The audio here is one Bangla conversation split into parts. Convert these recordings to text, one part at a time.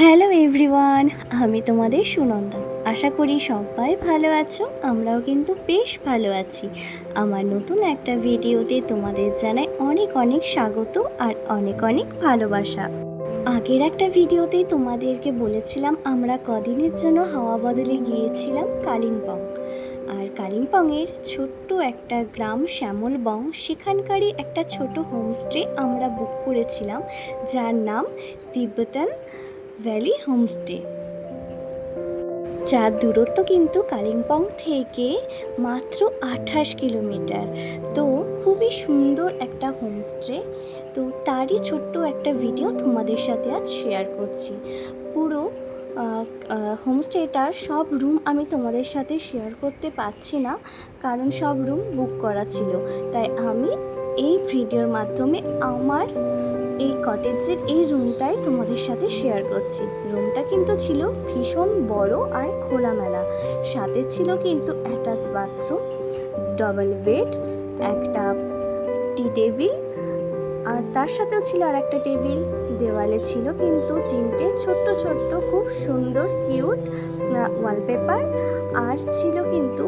হ্যালো এভরিওয়ান, আমি তোমাদের সুনন্দা। আশা করি সবাই ভালো আছো। আমরাও কিন্তু বেশ ভালো আছি। আমার নতুন একটা ভিডিওতে তোমাদের জানাই অনেক অনেক স্বাগত আর অনেক অনেক ভালোবাসা। আগের একটা ভিডিওতেই তোমাদেরকে বলেছিলাম আমরা কদিনের জন্য হাওয়া বদলে গিয়েছিলাম কালিম্পং। আর কালিম্পংয়ের ছোট্ট একটা গ্রাম শ্যামলবং, সেখানকারই একটা ছোট হোমস্টে আমরা বুক করেছিলাম, যার নাম তিব্বতান ভ্যালি হোমস্টে। যার দূরত্ব কিন্তু কালিম্পং থেকে মাত্র 28 কিলোমিটার। তো খুবই সুন্দর একটা হোমস্টে। তো তারই ছোট্ট একটা ভিডিও তোমাদের সাথে আজ শেয়ার করছি। পুরো হোমস্টেটার সব রুম আমি তোমাদের সাথে শেয়ার করতে পারছি না, কারণ সব রুম বুক করা ছিল। তাই আমি এই ভিডিওর মাধ্যমে আমার এই কটেজের এই রুমটাই তোমাদের সাথে শেয়ার করছি। রুমটা কিন্তু ছিল ভীষণ বড় আর খোলামেলা। সাথে ছিল কিন্তু অ্যাটাচ বাথরুম, ডবল বেড, একটা টি টেবিল, আর তার সাথেও ছিল আর একটা টেবিল। দেওয়ালে ছিল কিন্তু 3টে ছোট্ট ছোট্ট খুব সুন্দর কিউট ওয়ালপেপার, আর ছিল কিন্তু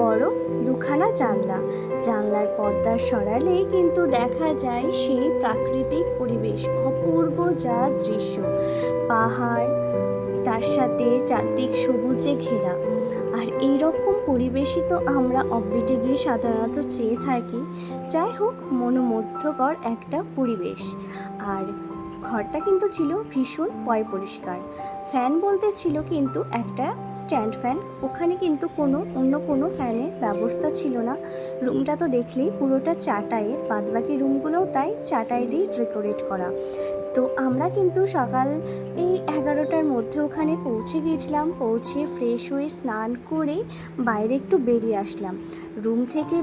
বড় দুখানা জানলা। জানলার পর্দা সরালেই কিন্তু দেখা যায় সেই প্রাকৃতিক পরিবেশ, অপূর্ব যা দৃশ্য, পাহাড়, তার সাথে চারদিক সবুজে ঘেরা। আর এইরকম পরিবেশই তো আমরা অফবিটে গিয়ে সাধারণত চেয়ে থাকি। যাই হোক, মনোমুগ্ধকর একটা পরিবেশ। আর ঘরটা কিন্তু ছিল ভীষণ পরিষ্কার। ফ্যান বলতে ছিল কিন্তু একটা স্ট্যান্ড ফ্যান, ওখানে কিন্তু অন্য কোনো ফ্যানের ব্যবস্থা ছিল না। রুমটা তো দেখলেই পুরোটা চাটাইয়ের, বাদবাকি রুমগুলোও তাই চাটাই দিয়ে ডেকোরেট করা। তো আমরা কিন্তু সকাল এই 11টার মধ্যে ওখানে পৌঁছে গিয়েছিলাম। পৌঁছে ফ্রেশ হয়ে স্নান করে বাইরে একটু বেরিয়ে আসলাম। রুম থেকে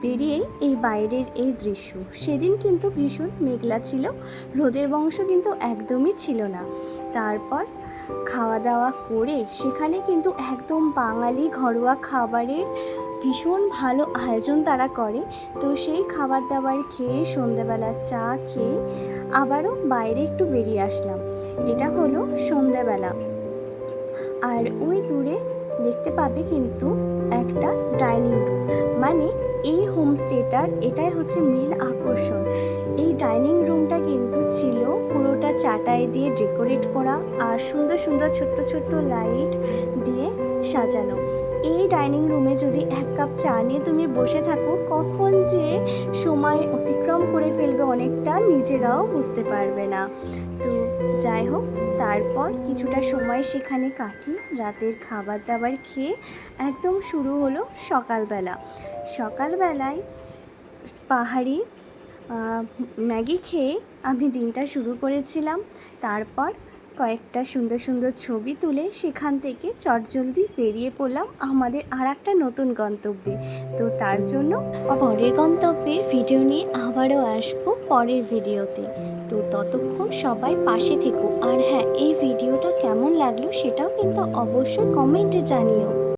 বেরিয়েই এই বাইরের এই দৃশ্য। সেদিন কিন্তু ভীষণ মেঘলা ছিল, রোদের বংশ কিন্তু একদমই ছিল না। তারপর খাওয়া দাওয়া করে সেখানে কিন্তু একদম বাঙালি ঘরোয়া খাবারের ভীষণ ভালো আয়োজন তারা করে। তো সেই খাবার দাবার খেয়ে সন্ধ্যাবেলা চা খেয়ে আবারও বাইরে একটু বেরিয়ে আসলাম। এটা হলো সন্ধ্যাবেলা। আর ওই দূরে দেখতে পাবে কিন্তু একটা ডাইনিং রুম, মানে এই হোমস্টেটার এটাই হচ্ছে মেন আকর্ষণ। এই ডাইনিং রুমটা কিন্তু ছিল পুরোটা চাটাই দিয়ে ডেকোরেট করা, আর সুন্দর সুন্দর ছোট্ট ছোট্ট লাইট দিয়ে সাজানো। এই ডাইনিং রুমে যদি 1 কাপ চা নিয়ে তুমি বসে থাকো, কখন যে সময় অতিক্রম করে ফেলবে অনেকটা নিজেরাও বুঝতে পারবে না। তো যাই হোক, তারপর কিছুটা সময় সেখানে কাটি। রাতের খাবার দাবার খেয়ে একদম শুরু হলো সকালবেলা। সকালবেলায় পাহাড়ি ম্যাগি খেয়ে আমি দিনটা শুরু করেছিলাম। তারপর কয়েকটা সুন্দর সুন্দর ছবি তুলে সেখান থেকে চটজলদি বেরিয়ে পড়লাম আমাদের আর একটা নতুন গন্তব্যে। তো তার জন্য পরের গন্তব্যের ভিডিও নিয়ে আবারও আসবো পরের ভিডিওতে। তো ততক্ষণ সবাই পাশে থেকো। আর হ্যাঁ, এই ভিডিওটা কেমন লাগলো সেটাও কিন্তু অবশ্যই কমেন্টে জানিও।